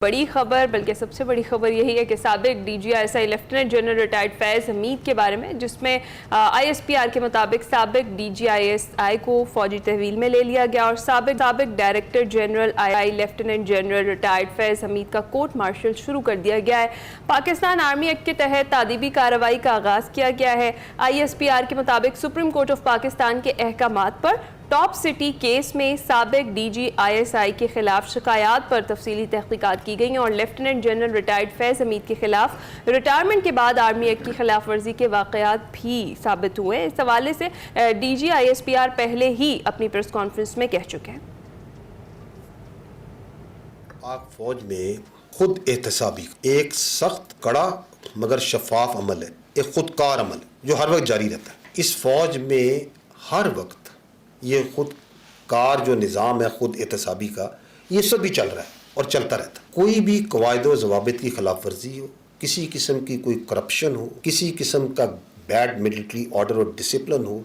बड़ी खबर, बल्कि सबसे बड़ी खबर यही है कि साबिक DGISI lieutenant general retired Faiz Hamid के बारे में, जिसमें ISPR के मुताबिक साबिक DGISI को फौजी तहवील में ले लिया गया और साबिक डायरेक्टर जनरल आई lieutenant general retired Faiz Hameed का कोर्ट मार्शल शुरू कर दिया गया है। पाकिस्तान आर्मी एक्ट के तहत तादीबी कार्रवाई का आगाज़ किया गया है। ISPR के मुताबिक सुप्रीम कोर्ट ऑफ पाकिस्तान के अहकामात पर टॉप सिटी केस में साबिक DGISI के खिलाफ शिकायत पर तफसीली तहकीकात की गई और lieutenant general retired Faiz Hamid के खिलाफ रिटायरमेंट के बाद आर्मी एक्ट की खिलाफ वर्जी के वाक़यात भी साबित हुए। इस हवाले से DGISPR पहले ही अपनी प्रेस कॉन्फ्रेंस में कह चुके हैं। पाक फौज में खुद एहतसाबी एक सख्त कड़ा मगर शफाफ अमल है, एक खुदकार अमल जो हर वक्त जारी रहता है। इस फौज में हर वक्त ये खुद कार जो निज़ाम है खुद एहतसाबी का, ये सब भी चल रहा है और चलता रहता है। कोई भी कवायद व ज़वाबित की खिलाफ वर्जी हो, किसी किस्म की कोई करप्शन हो, किसी किस्म का बैड मिलिट्री ऑर्डर और डिसिप्लिन हो,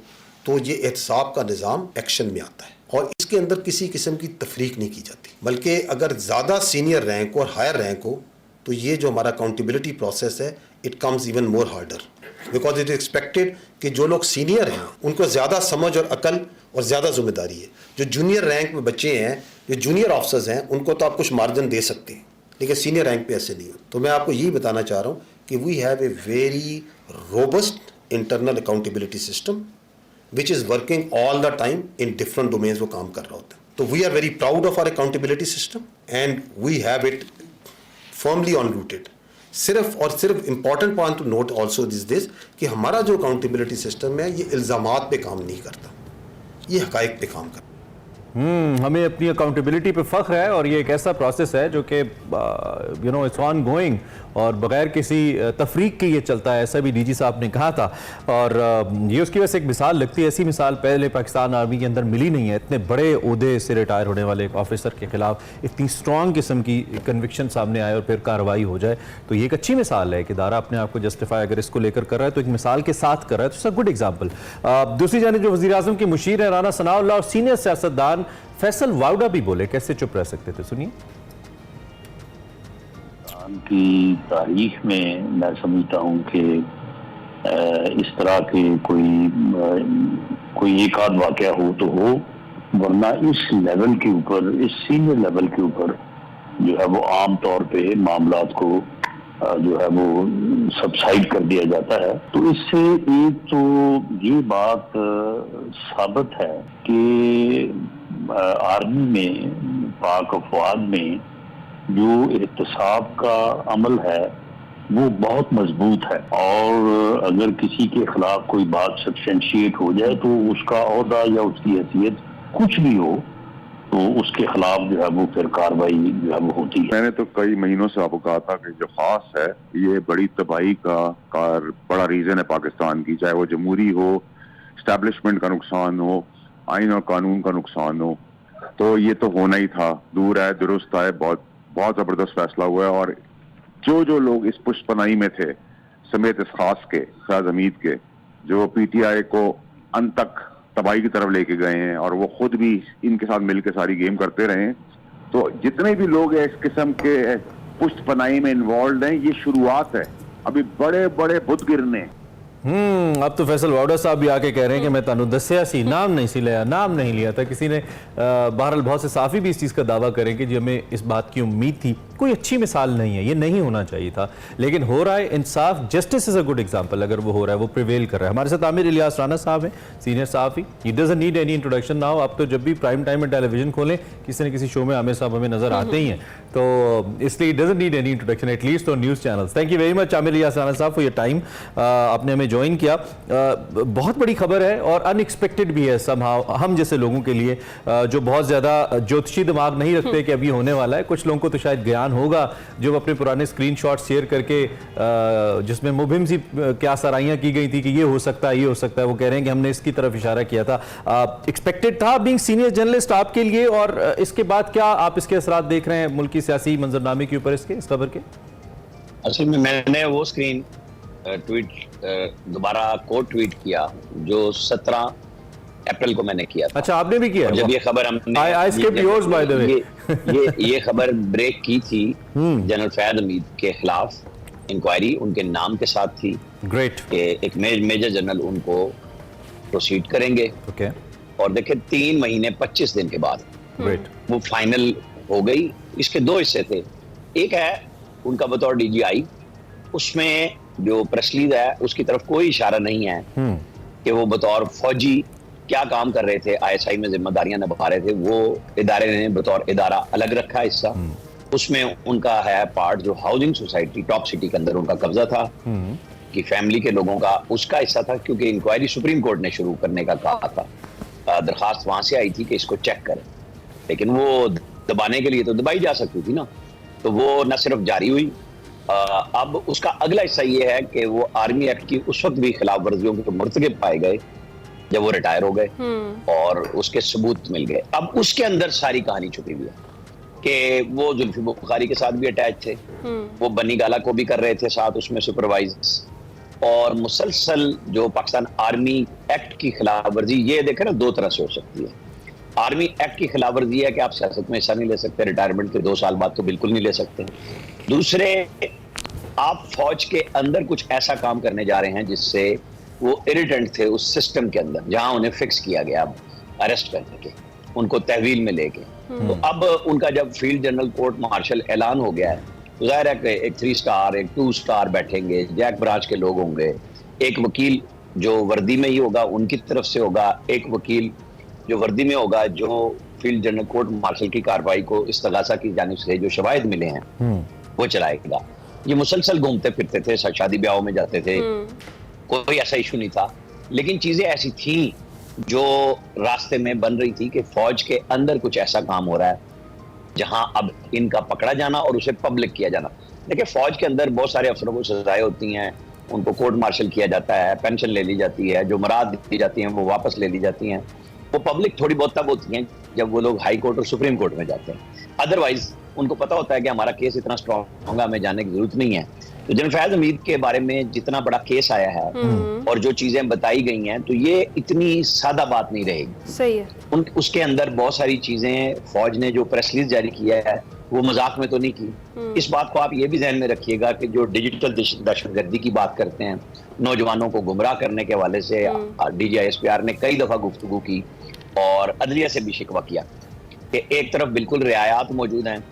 तो ये एहतसाब का निज़ाम एक्शन में आता है और इसके अंदर किसी किस्म की तफरीक नहीं की जाती। बल्कि अगर ज़्यादा सीनियर रैंक और हायर रैंक हो तो ये जो हमारा अकाउंटेबिलिटी प्रोसेस है, it comes even more harder, because it is expected कि जो लोग सीनियर हैं उनको ज़्यादा समझ और अकल और ज़्यादा जिम्मेदारी है। जो जूनियर रैंक में बच्चे हैं, जो जूनियर ऑफिसर्स हैं, उनको तो आप कुछ मार्जिन दे सकते हैं, लेकिन सीनियर रैंक पे ऐसे नहीं हो। तो मैं आपको यही बताना चाह रहा हूँ कि we have a very robust internal accountability system which is working all the time in different domains वो काम कर रहा होता है। तो we are very proud of our accountability system and we have it firmly on rooted. सिर्फ और सिर्फ important point to note also this कि हमारा जो अकाउंटेबिलिटी सिस्टम है ये इल्ज़ामात पे काम नहीं करता, ये हकाइक पे काम करता। हमें अपनी अकाउंटेबिलिटी पे फ़ख्र है और ये एक ऐसा प्रोसेस है जो कि इट्स ऑन गोइंग और बग़ैर किसी तफरीक के ये चलता है, ऐसा भी DG साहब ने कहा था। और ये उसकी वजह से एक मिसाल लगती है, ऐसी मिसाल पहले पाकिस्तान आर्मी के अंदर मिली नहीं है। इतने बड़े ओहदे से रिटायर होने वाले एक ऑफिसर के खिलाफ इतनी स्ट्रॉन्ग किस्म की कन्विक्शन सामने आए और फिर कार्रवाई हो जाए, तो ये एक अच्छी मिसाल है कि इदारा अपने आप को जस्टिफाई अगर इसको लेकर कर रहा है तो एक मिसाल के साथ कर रहा है, तो इट्स अ गुड एग्जाम्पल। दूसरी जानिब जो वज़ीर आज़म की मुशीर है राना सनाउल्लाह और सीनियर सियासतदान फैसल वाउडा भी बोले, कैसे चुप रह सकते थे, सुनिए। की तारीख में मैं समझता हूँ कि इस तरह के कोई एक आध वाक़या हो तो हो, वरना इस लेवल के ऊपर, इस सीनियर लेवल के ऊपर जो है वो आम तौर पे मामलात को जो है वो सबसाइड कर दिया जाता है। तो इससे एक तो ये बात साबित है कि आर्मी में, पाक अफवाज में जो एहतसाब का अमल है वो बहुत मजबूत है और अगर किसी के खिलाफ कोई बात सब्सटेंशिएट हो जाए तो उसका ओहदा या उसकी हैसियत कुछ भी हो तो उसके खिलाफ जो है वो फिर कार्रवाई जो है वो होती है। मैंने तो कई महीनों से आपको कहा था कि जो खास है ये बड़ी तबाही का बड़ा रीजन है पाकिस्तान की, चाहे वो जमहूरी हो, इस्टेब्लिशमेंट का नुकसान हो, आइन और कानून का नुकसान हो, तो ये तो होना ही था। दूर है दुरुस्त है, बहुत जबरदस्त फैसला हुआ है और जो लोग इस पुष्पनाई में थे समेत इस खास के फैज हमीद के, जो PTI को अंत तक तबाही की तरफ लेके गए हैं और वो खुद भी इनके साथ मिलकर सारी गेम करते रहे, तो जितने भी लोग हैं इस किस्म के पुष्पनाई में इन्वॉल्व हैं, ये शुरुआत है, अभी बड़े बड़े बुत गिरने। अब तो फैसल वाउडा साहब भी आके कह रहे हैं कि मैं तानू दस्या सी, नाम नहीं लिया था किसी ने। बहरहाल बहुत से साफ़ी भी इस चीज़ का दावा करें कि जो हमें इस बात की उम्मीद थी, कोई अच्छी मिसाल नहीं है, ये नहीं होना चाहिए था, लेकिन हो रहा है। इंसाफ, justice is a good example, अगर वो हो रहा है, वो प्रिवेल कर रहा है। हमारे साथ आमिर इलियास राना साहब हैं, सीनियर साफ़ी। He doesn't need any introduction now. आप तो जब भी प्राइम टाइम में टेलीविजन खोलें, किसी न किसी शो में आमिर साहब हमें नजर आते ही हैं, तो इसलिए doesn't need any introduction, at least on news channels. Thank you very much Aamir Ilyas Rana साहब फॉर योर टाइम। आपने हमें ज्वाइन किया। बहुत बड़ी खबर है और अनएक्सपेक्टेड भी है समहाउ हम जैसे लोगों के लिए, जो बहुत ज़्यादा ज्योतिषी दिमाग नहीं रखते कि अभी होने वाला है। कुछ लोगों को तो शायद ज्ञान होगा जो अपने पुराने स्क्रीनशॉट शेयर करके, जिसमें मुबहिम सी क्या सराहियां की गई थी कि ये हो सकता है, ये हो सकता है, वो कह रहे हैं कि हमने इसकी तरफ इशारा किया था। एक्सपेक्टेड था बीइंग सीनियर जर्नलिस्ट आपके लिए, और इसके बाद क्या आप इसके असरात देख रहे हैं मुल्की सियासी मंजरनामे के ऊपर इस खबर के? असल में मैंने वो स्क्रीन ट्वीट दोबारा कोट ट्वीट किया जो 17 अप्रैल को मैंने किया था। अच्छा, आपने भी किया? और जब ये खबर हमने I skipped yours, by the way. ये खबर ब्रेक की थी जनरल फैज हमीद के खिलाफ, इंक्वायरी उनके नाम के साथ थी। ग्रेट। एक मेजर जनरल उनको प्रोसीड करेंगे। ओके। और देखिए 3 महीने 25 दिन के बाद ग्रेट। वो फाइनल हो गई। इसके 2 हिस्से थे। एक है उनका बतौर डीजीआई, उसमें जो प्रेस रिलीज है उसकी तरफ कोई इशारा नहीं है कि वो बतौर फौजी क्या काम कर रहे थे, आईएसआई में जिम्मेदारियां निभा रहे थे। वो इदारे ने बतौर इदारा अलग रखा हिस्सा। उसमें उनका है पार्ट जो हाउसिंग सोसाइटी टॉप सिटी के अंदर उनका कब्जा था कि फैमिली के लोगों का, उसका हिस्सा था, क्योंकि इंक्वायरी सुप्रीम कोर्ट ने शुरू करने का कहा था। दरखास्त वहां से आई थी कि इसको चेक करें, लेकिन वो दबाने के लिए तो दबाई जा सकती थी ना, तो वो न सिर्फ जारी हुई। अब उसका अगला हिस्सा ये है कि वो आर्मी एक्ट की उस वक्त भी खिलाफ वर्जियों के मुर्तकिब पाए गए जब वो रिटायर हो गए और उसके सबूत मिल गए। अब उसके अंदर सारी कहानी छुपी हुई है कि वो जुल्फी बुखारी के साथ भी अटैच थे, वो बनी गाला को भी कर रहे थे साथ उसमें सुपरवाइज, और मुसलसल जो पाकिस्तान आर्मी एक्ट की खिलाफ वर्जी, ये देखें ना 2 तरह से हो सकती है। आर्मी एक्ट की खिलाफ वर्जी है कि आप सियासत में हिस्सा नहीं ले सकते, रिटायरमेंट के 2 साल बाद तो बिल्कुल नहीं ले सकते। दूसरे, आप फौज के अंदर कुछ ऐसा काम करने जा रहे हैं जिससे वो इरिटेंट थे उस सिस्टम के अंदर जहां उन्हें फिक्स किया गया अब अरेस्ट करने के, उनको तहवील में लेके। तो अब उनका जब फील्ड जनरल कोर्ट मार्शल ऐलान हो गया है तो जाहिर है कि एक 3 स्टार, एक 2 स्टार बैठेंगे, जैक ब्रांच के लोग होंगे, एक वकील जो वर्दी में ही होगा उनकी तरफ से होगा, एक वकील जो वर्दी में होगा जो फील्ड जनरल कोर्ट मार्शल की कार्रवाई को इस्तगासा की जानिब से जो शवाहिद मिले हैं वो चलाएगा। ये मुसलसल घूमते फिरते थे, शादी ब्याहों में जाते थे, कोई ऐसा इशू नहीं था, लेकिन चीजें ऐसी थी जो रास्ते में बन रही थी कि फौज के अंदर कुछ ऐसा काम हो रहा है जहां अब इनका पकड़ा जाना और उसे पब्लिक किया जाना। देखिए फौज के अंदर बहुत सारे अफसरों को सजाएं होती हैं, उनको कोर्ट मार्शल किया जाता है, पेंशन ले ली जाती है, जो मराद दी जाती हैं वो वापस ले ली जाती हैं। वो पब्लिक थोड़ी बहुत तब होती हैं जब वो लोग हाई कोर्ट और सुप्रीम कोर्ट में जाते हैं, अदरवाइज उनको पता होता है कि हमारा केस इतना स्ट्रॉन्ग होगा, हमें जाने की जरूरत नहीं है। तो जनरल फैज हमीद के बारे में जितना बड़ा केस आया है और जो चीजें बताई गई हैं, तो ये इतनी सादा बात नहीं रहेगी। सही है। उसके अंदर बहुत सारी चीजें फौज ने जो प्रेस रिलीज जारी किया है वो मजाक में तो नहीं की। इस बात को आप ये भी ध्यान में रखिएगा कि जो डिजिटल दहशतगर्दी की बात करते हैं, नौजवानों को गुमराह करने के हवाले से DGISPR ने कई दफा गुफ्तगू की और अदलिया से भी शिकवा किया कि एक तरफ बिल्कुल रियायात मौजूद हैं।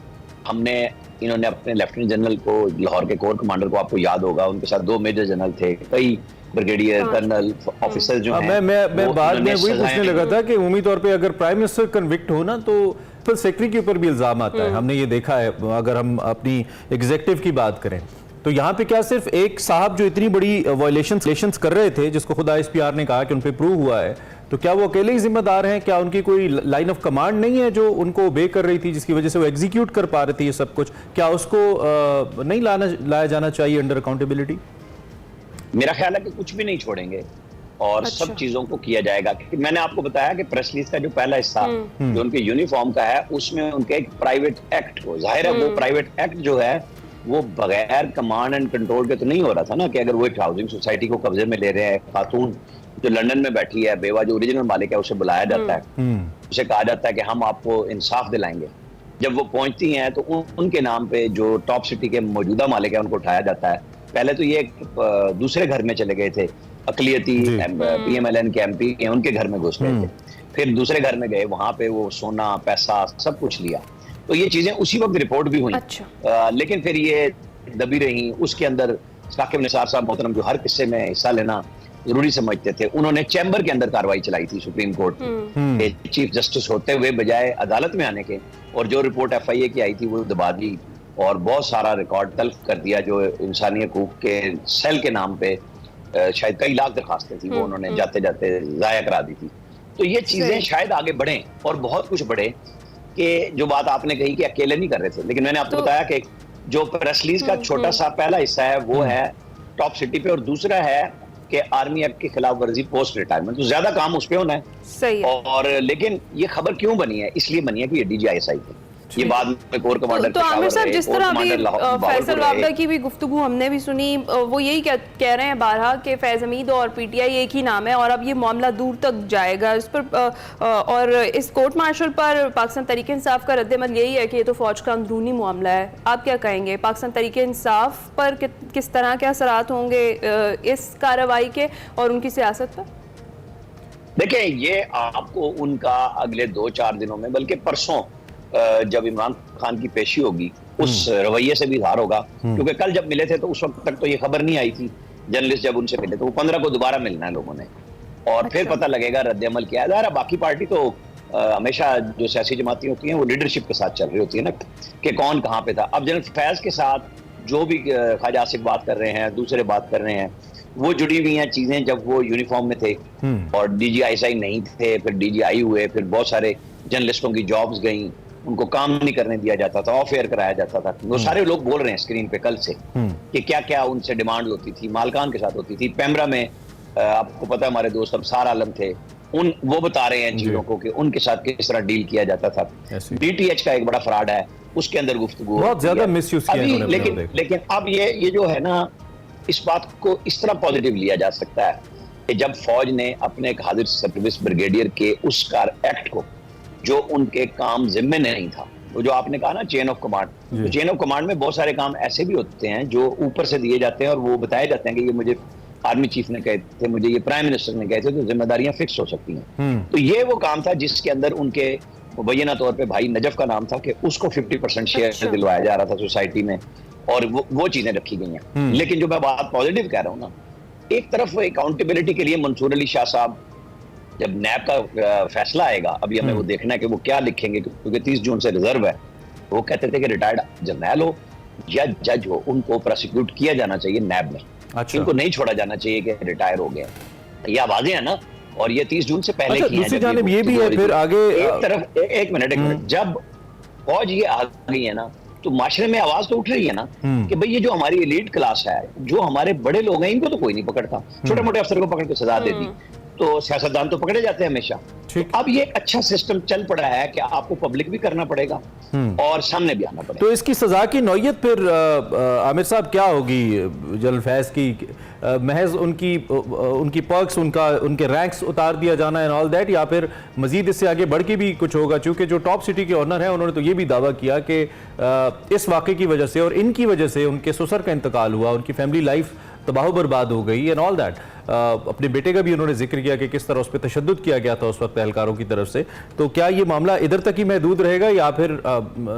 हमने इन्होंने अपने लेफ्टिनेंट जनरल को, लाहौर के कोर कमांडर को, आपको याद होगा, उनके साथ 2 मेजर जनरल थे, कई ब्रिगेडियर कर्नल ऑफिसर जो हैं। मैं बाद में वही पूछने लगा था कि उम्मीद तौर पे अगर प्राइम मिनिस्टर कन्विक्ट हो ना तो फिर सेक्रेटरी के ऊपर भी इल्जाम आता है। हमने ये देखा है, अगर हम अपनी एग्जीक्यूटिव की बात करें तो यहाँ पे क्या सिर्फ एक साहब जो इतनी बड़ी वायलेशंस कर रहे थे, जिसको खुद ISPR ने कहा कि उन पे प्रूव हुआ है, तो क्या वो अकेले ही जिम्मेदार हैं? क्या उनकी कोई लाइन ऑफ कमांड नहीं है जो उनको ओबे कर रही थी, जिसकी वजह से वो एग्जीक्यूट कर पा रही थी ये सब कुछ? क्या उसको नहीं लाया जाना चाहिए अंडर अकाउंटेबिलिटी? मेरा ख्याल है कि कुछ भी नहीं छोड़ेंगे और अच्छा। सब चीजों को किया जाएगा। मैंने आपको बताया कि प्रेस रिलीज का जो पहला हिस्सा जो उनके यूनिफॉर्म का है, उसमें उनके एक प्राइवेट एक्ट को, जाहिर है वो प्राइवेट एक्ट जो है वो बगैर कमांड एंड कंट्रोल के तो नहीं हो रहा था ना, कि अगर वो एक हाउसिंग सोसाइटी को कब्जे में ले रहे हैं, खातून जो लंदन में बैठी है, बेवा जो ओरिजिनल मालिक है, उसे बुलाया जाता है, उसे कहा जाता है कि हम आपको इंसाफ दिलाएंगे। जब वो पहुंचती हैं तो उनके नाम पे जो टॉप सिटी के मौजूदा मालिक है उनको उठाया जाता है। पहले तो ये दूसरे घर में चले गए थे, अकलियती PMLN के MP उनके घर में घुस गए थे, फिर दूसरे घर में गए, वहां पे वो सोना पैसा सब कुछ लिया। तो ये चीजें उसी वक्त रिपोर्ट भी हुई। अच्छा। लेकिन फिर ये दबी रही। उसके अंदर साकिब निसार साहब मोहतरम जो हर किस्से में हिस्सा लेना जरूरी समझते थे, उन्होंने चैम्बर के अंदर कार्रवाई चलाई थी सुप्रीम कोर्ट के चीफ जस्टिस होते हुए, बजाय अदालत में आने के, और जो रिपोर्ट FIA की आई थी वो दबा दी और बहुत सारा रिकॉर्ड तल्फ कर दिया जो इंसानी हकूक के सेल के नाम पे शायद कई लाख दरखास्तें थी वो उन्होंने जाते जाते जाया करा दी थी। तो ये चीजें शायद आगे बढ़े और बहुत कुछ बढ़े, कि जो बात आपने कही कि अकेले नहीं कर रहे थे, लेकिन मैंने आपको बताया कि जो प्रेस रिलीज का छोटा सा पहला हिस्सा है वो है टॉप सिटी पे, और दूसरा है कि आर्मी एक्ट की खिलाफ वर्जी पोस्ट रिटायरमेंट, तो ज्यादा काम उस पे होना है। सही है। और लेकिन ये खबर क्यों बनी है? इसलिए बनी है कि ये DGISI थे, ये बाद में कोर कमांडर तो आमिर साहब, जिस तरह अभी फैसल वावड़ा की भी गुफ्तगू हमने भी सुनी, वो यही कह रहे हैं बारहा कि फैज़ हमीद और पीटीआई एक ही नाम है और अब ये मामला दूर तक जाएगा इस पर। और इस कोर्ट मार्शल पर पाकिस्तान तहरीक इंसाफ का रद्द-ए-अमल यही है कि ये तो फौज का अंदरूनी मामला है। आप क्या कहेंगे, पाकिस्तान तहरीक इंसाफ पर किस तरह के असरात होंगे इस कार्रवाई के और उनकी सियासत पर? देखिए, ये आपको उनका अगले 2-4 दिनों में, बल्कि परसों जब इमरान खान की पेशी होगी उस रवैये से भी इजहार होगा। क्योंकि कल जब मिले थे तो उस वक्त तक तो ये खबर नहीं आई थी, जर्नलिस्ट जब उनसे मिले तो वो 15 को दोबारा मिलना है लोगों ने, और फिर पता लगेगा रद्द-ए-अमल क्या है। बाकी पार्टी तो हमेशा जो सियासी जमातें होती हैं वो लीडरशिप के साथ चल रही होती है ना, कि कौन कहाँ पे था। अब जनरल फैज के साथ जो भी ख्वाजा आसिफ बात कर रहे हैं, दूसरे बात कर रहे हैं, वो जुड़ी हुई हैं चीजें जब वो यूनिफॉर्म में थे और DGI नहीं थे, फिर DGI हुए, फिर बहुत सारे जर्नलिस्टों की जॉब्स गई, उनको काम नहीं करने दिया जाता था, ऑफ एयर कराया जाता था। वो सारे लोग बोल रहे हैं स्क्रीन पे कल से कि क्या क्या उनसे डिमांड होती थी, मालकान के साथ होती थी। पैमरा में आपको पता है हमारे दोस्त अब सारा आलम थे, वो बता रहे हैं चीजों को कि उनके साथ किस तरह डील किया जाता था। DTH का एक बड़ा फ्रॉड है, उसके अंदर गुफ्तगू बहुत ज्यादा मिसयूज किया इन्होंने। लेकिन अब ये जो है ना, इस बात को इस तरह पॉजिटिव लिया जा सकता है कि जब फौज ने अपने एक हाजिर सर्विस ब्रिगेडियर के उस एक्ट को, जो उनके काम जिम्मे नहीं था, वो जो आपने कहा ना चेन ऑफ कमांड, तो चेन ऑफ कमांड में बहुत सारे काम ऐसे भी होते हैं जो ऊपर से दिए जाते हैं और वो बताए जाते हैं कि ये मुझे आर्मी चीफ ने कहे थे, मुझे ये प्राइम मिनिस्टर ने कहे थे, तो जिम्मेदारियां फिक्स हो सकती हैं। तो ये वो काम था जिसके अंदर उनके मुबैना तौर पे भाई नजफ का नाम था कि उसको 50% शेयर दिलवाया जा रहा था सोसाइटी में, और वो चीजें रखी गई हैं। लेकिन जो मैं बात पॉजिटिव कह रहा हूँ ना, एक तरफ अकाउंटेबिलिटी के लिए मंसूर अली शाह साहब, जब नैब का फैसला आएगा, अभी हमें वो देखना है कि वो क्या लिखेंगे, क्योंकि 30 जून से रिजर्व है। वो कहते थे कि रिटायर्ड जर्नैल हो या जज हो, उनको प्रोसिक्यूट किया जाना चाहिए नैब में। अच्छा। इनको नहीं छोड़ा जाना चाहिए कि रिटायर हो गए। ये आवाजें हैं ना, और ये 30 जून से पहले की हैं। दूसरी जानिब ये भी है, फिर आगे एक मिनट जब फौज ये आ गई है ना, तो माशरे में आवाज तो उठ रही है ना कि भाई ये जो हमारी एलीट क्लास है, जो हमारे बड़े लोग हैं, इनको तो कोई नहीं पकड़ता, छोटे मोटे अफसर को पकड़ के सजा दे दी, तो सियासतदान तो पकड़े जाते हैं हमेशा। तो अब ये एक अच्छा सिस्टम चल पड़ा है कि आपको पब्लिक भी करना पड़ेगा और सामने भी आना पड़ेगा। तो इसकी सजा की नौयत फिर आमिर साहब क्या होगी जनरल फैज की? महज उनकी पर्क्स, उनके रैंक्स उतार दिया जाना एंड ऑल दैट, या फिर मजीद इससे आगे बढ़ के भी कुछ होगा? चूंकि जो टॉप सिटी के ऑनर हैं उन्होंने तो ये भी दावा किया कि इस वाक़े की वजह से और इनकी वजह से उनके ससुर का इंतकाल हुआ, उनकी फैमिली लाइफ तबाह बर्बाद हो गई एंड ऑल दैट। अपने बेटे का भी उन्होंने जिक्र किया कि किस तरह उस पर तशद्दुद किया गया था उस वक्त एहलकारों की तरफ से। तो क्या ये मामला इधर तक ही महदूद रहेगा या फिर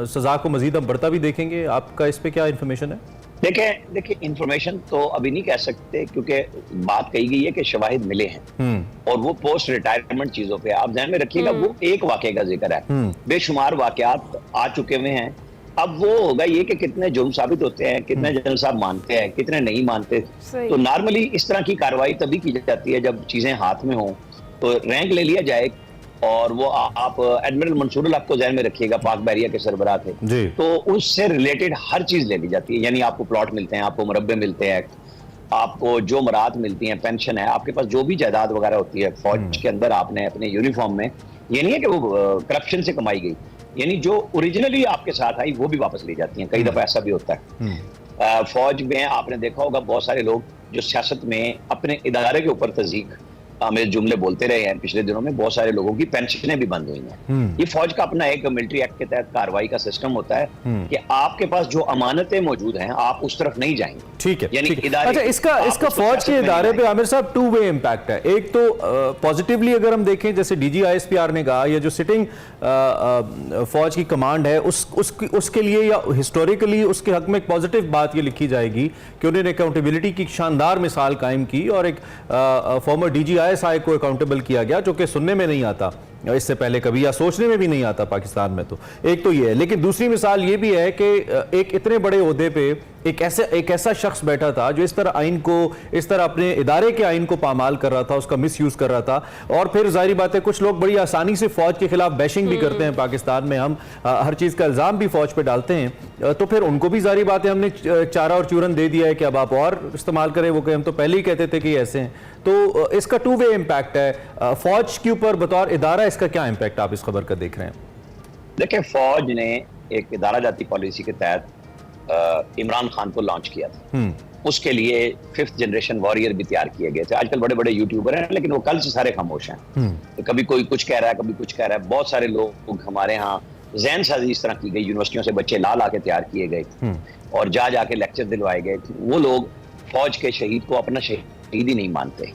सजा को मजीद हम बढ़ता भी देखेंगे? आपका इस पर क्या इन्फॉर्मेशन है? देखिए इंफॉर्मेशन तो अभी नहीं कह सकते, क्योंकि बात कही गई है कि शवाहिद मिले हैं और वो पोस्ट रिटायरमेंट चीजों पे। आप ध्यान में रखिएगा, वो एक वाकये का जिक्र है, बेशुमार वाकयात आ चुके हुए हैं। अब वो होगा ये कि कितने जुर्म साबित होते हैं, कितने जनरल साहब मानते हैं, कितने नहीं मानते। तो नॉर्मली इस तरह की कार्रवाई तभी की जाती है जब चीजें हाथ में हों। तो रैंक ले लिया जाए, और वो आप एडमिरल मंसूर अल हक को ध्यान में रखिएगा, पाक बहरिया के सरबराह थे, तो उससे रिलेटेड हर चीज ले ली जाती है। यानी आपको प्लॉट मिलते हैं, आपको मुरब्बे मिलते हैं, आपको जो मराहत मिलती हैं, पेंशन है, आपके पास जो भी जायदाद वगैरह होती है फौज के अंदर, आपने अपने यूनिफॉर्म में, ये नहीं है कि वो करप्शन से कमाई गई, यानी जो ओरिजिनली आपके साथ आई वो भी वापस ली जाती हैं। कई दफा ऐसा भी होता है। फौज में आपने देखा होगा बहुत सारे लोग जो सियासत में अपने इदारे के ऊपर तज़ीक मेरे जुमले बोलते रहे हैं, पिछले दिनों में बहुत सारे लोगों की पेंशनें भी बंद हुई हैं। ये फौज का अपना एक मिलिट्री एक्ट के तहत कार्रवाई का सिस्टम होता है कि आपके पास जो अमानतें मौजूद हैं आप उस तरफ नहीं जाएंगे। ठीक है, यानी अच्छा, इसका फौज के इदारे पे आमिर साहब टू वे इम्पैक्ट है। एक तो पॉजिटिवली अगर हम देखें, जैसे DG ISPR ने कहा, या जो सिटिंग फौज की कमांड है उसके लिए या हिस्टोरिकली उसके हक में एक पॉजिटिव बात ये लिखी जाएगी कि उन्होंने अकाउंटेबिलिटी की शानदार मिसाल कायम की और एक फॉर्मर DG ISI को अकाउंटेबल किया गया, जो कि सुनने में नहीं आता इससे पहले कभी, या सोचने में भी नहीं आता पाकिस्तान में। तो एक तो ये है, लेकिन दूसरी मिसाल ये भी है कि एक इतने बड़े ओहदे पे एक ऐसा शख्स बैठा था जो इस तरह आइन को, इस तरह अपने इदारे के आइन को पामाल कर रहा था, उसका मिसयूज कर रहा था। और फिर जाहिर बात है कुछ लोग बड़ी आसानी से फौज के खिलाफ बैशिंग भी करते हैं पाकिस्तान में, हम हर चीज़ का इल्ज़ाम भी फौज पे डालते हैं, तो फिर उनको भी जाहिर बात है हमने चारा और चूरन दे दिया है कि अब आप और इस्तेमाल करें वो, कि हम तो पहले ही कहते थे कि ऐसे हैं। तो इसका टू वे इम्पैक्ट है फौज के ऊपर बतौर इदारा, इसका क्या इम्पैक्ट आप इस खबर का देख रहे हैं? देखिए, फौज ने एक इदारा जाती पॉलिसी के तहत इमरान खान को लॉन्च किया था। उसके लिए 5th जनरेशन वॉरियर भी तैयार किए गए थे। आजकल बड़े बड़े यूट्यूबर हैं, लेकिन वो कल से सारे खामोश हैं। तो कभी कोई कुछ कह रहा है, कभी कुछ कह रहा है। बहुत सारे लोग हमारे यहाँ जहन साजी इस तरह की गई, यूनिवर्सिटियों से बच्चे ला के तैयार किए गए और जा के लेक्चर दिलवाए गए। वो लोग फौज के शहीद को अपना शहीद ही नहीं मानते।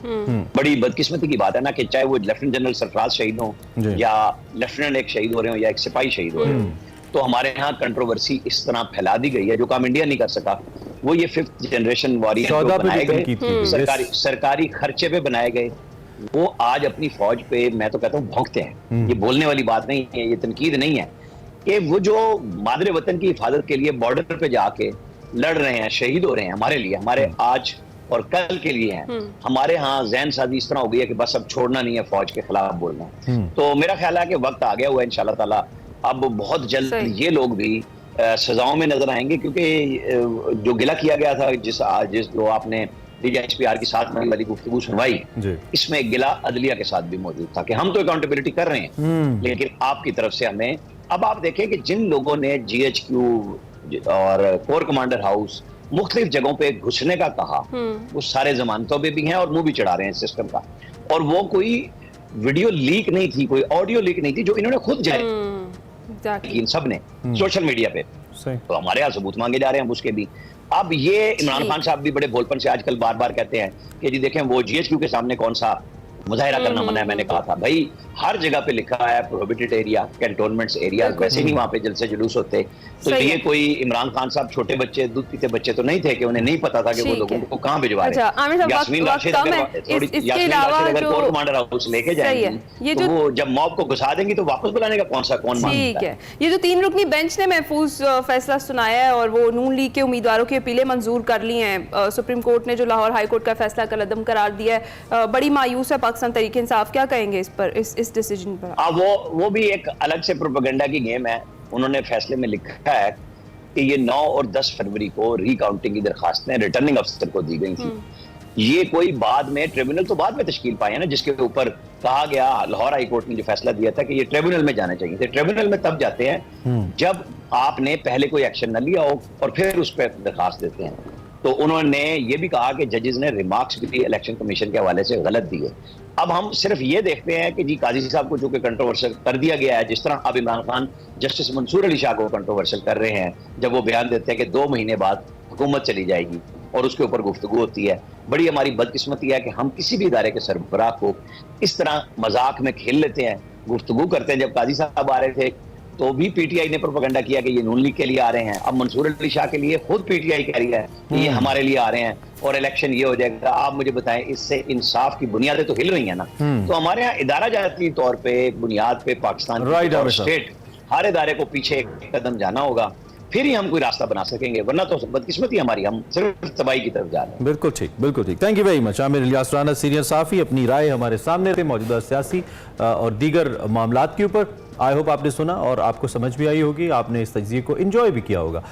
बड़ी बदकिस्मती की बात है ना कि चाहे वो लेफ्टिनेंट जनरल सरफराज शहीद हो या लेफ्टिनेंट एक शहीद हो रहे हो या एक सिपाही शहीद हो रहे हो, तो हमारे यहाँ कंट्रोवर्सी इस तरह फैला दी गई है। जो काम इंडिया नहीं कर सका वो ये 5th जनरेशन वॉरियर बनाए गए, सरकारी खर्चे पे बनाए गए, वो आज अपनी फौज पे मैं तो कहता हूँ भौंकते हैं। ये बोलने वाली बात नहीं है, ये तनकीद नहीं है कि वो जो मादरे वतन की हिफाजत के लिए बॉर्डर पे जाके लड़ रहे हैं, शहीद हो रहे हैं हमारे लिए, हमारे आज और कल के लिए हैं। हमारे यहाँ जहन साजी इस तरह हो गई है कि बस अब छोड़ना नहीं है, फौज के खिलाफ बोलना है। तो मेरा ख्याल है कि वक्त आ गया हुआ है इंशाल्लाह ताला। अब बहुत जल्द ये लोग भी सजाओं में नजर आएंगे, क्योंकि जो गिला किया गया था, जिस जो आपने DGISPR की 7 मई वाली गुफ्तगू सुनवाई, इसमें एक गिला अदलिया के साथ भी मौजूद था कि हम तो अकाउंटेबिलिटी कर रहे हैं, लेकिन आपकी तरफ से हमें। अब आप देखें कि जिन लोगों ने GHQ और कोर कमांडर हाउस मुख्तलिफ जगहों पे घुसने का कहा, वो सारे जमानतों पे भी हैं और मुंह भी चढ़ा रहे हैं सिस्टम का। और वो कोई वीडियो लीक नहीं थी, कोई ऑडियो लीक नहीं थी, जो इन्होंने खुद जारी इन सब ने सोशल मीडिया पे। तो हमारे यहाँ सबूत मांगे जा रहे हैं उसके भी। अब ये इमरान खान साहब भी बड़े भोलपन से आजकल बार बार कहते हैं कि जी देखें वो GHQ के सामने कौन सा मुजाहिरा करना मना है। मैंने कहा था भाई हर जगह पे लिखा है प्रोहिबिटेड एरिया, कैंटोनमेंट्स एरियाज, वैसे ही वहां पे जलसे जुलूस होते। तो ये कोई इमरान खान साहब छोटे बच्चे, दूध पीते बच्चे तो नहीं थे कि उन्हें नहीं पता था कि वो लोगों को कहाँ भिजवा रहे हैं। यास्मीन राशिद अगर कोर कमांडर हाउस लेके जाएंगी तो वो जब मॉब को घुसा देंगी तो वापस बुलाने का कौन ठीक है। ये जो 3 रुकनी बेंच ने महफूज फैसला सुनाया है और वो नून लीग के उम्मीदवारों की अपीलें मंजूर कर ली हैं, सुप्रीम कोर्ट ने जो लाहौर हाई कोर्ट का फैसला कलअदम करार दिया है, बड़ी मायूस है पाकिस्तान तहरीक इंसाफ। क्या कहेंगे इस पर, इस डिसीजन पर? वो भी एक अलग से प्रोपेगेंडा की गेम है। उन्होंने फैसले में लिखा है कि ये 9 और 10 फरवरी को रिकाउंटिंग की दरखास्तें रिटर्निंग अफसर को दी गई थी। ये कोई बाद में ट्रिब्यूनल तो बाद में तश्कील पाए ना, जिसके ऊपर कहा गया, लाहौर हाई कोर्ट ने जो फैसला दिया था कि ये ट्रिब्यूनल में जाने चाहिए थे। ट्रिब्यूनल में तब जाते हैं जब आपने पहले कोई एक्शन न लिया हो और फिर उस पर दरखास्त देते हैं। तो उन्होंने ये भी कहा कि जजेस ने रिमार्क्स भी इलेक्शन कमीशन के हवाले से गलत दिए। अब हम सिर्फ ये देखते हैं कि जी काजी साहब को जो कि कंट्रोवर्शियल कर दिया गया है, जिस तरह अब इमरान खान जस्टिस मंसूर अली शाह को कंट्रोवर्शियल कर रहे हैं जब वो बयान देते हैं कि 2 महीने बाद हुकूमत चली जाएगी और उसके ऊपर गुफ्तगू होती है। बड़ी हमारी बदकिस्मती है कि हम किसी भी इदारे के सरबराह को इस तरह मजाक में खेल लेते हैं, गुफ्तगू करते हैं। जब काजी साहब आ रहे थे तो भी PTI ने प्रोपेगेंडा किया कि ये नून लीग के लिए आ रहे हैं। अब मंसूर अली शाह के लिए खुद PTI कह रही है कि ये हमारे लिए आ रहे हैं और इलेक्शन ये हो जाएगा। आप मुझे बताएं, इससे इंसाफ की बुनियादें तो हिल रही हैं ना। तो हमारे यहाँ इदारा जाती तौर पे बुनियाद पे पाकिस्तान और स्टेट हर इदारे को पीछे एक कदम जाना होगा, फिर ही हम कोई रास्ता बना सकेंगे, वरना तो बदकिस्मती हमारी, हम सिर्फ तबाही की तरफ जा रहे हैं। बिल्कुल ठीक, बिल्कुल ठीक। Thank you very much. Aamir Ilyas Rana, senior सहाफ़ी, अपनी राय हमारे सामने थे मौजूदा सियासी और दीगर मामलात के ऊपर। आई होप आपने सुना और आपको समझ भी आई होगी, आपने इस तज्ज़िये को एंजॉय भी किया होगा।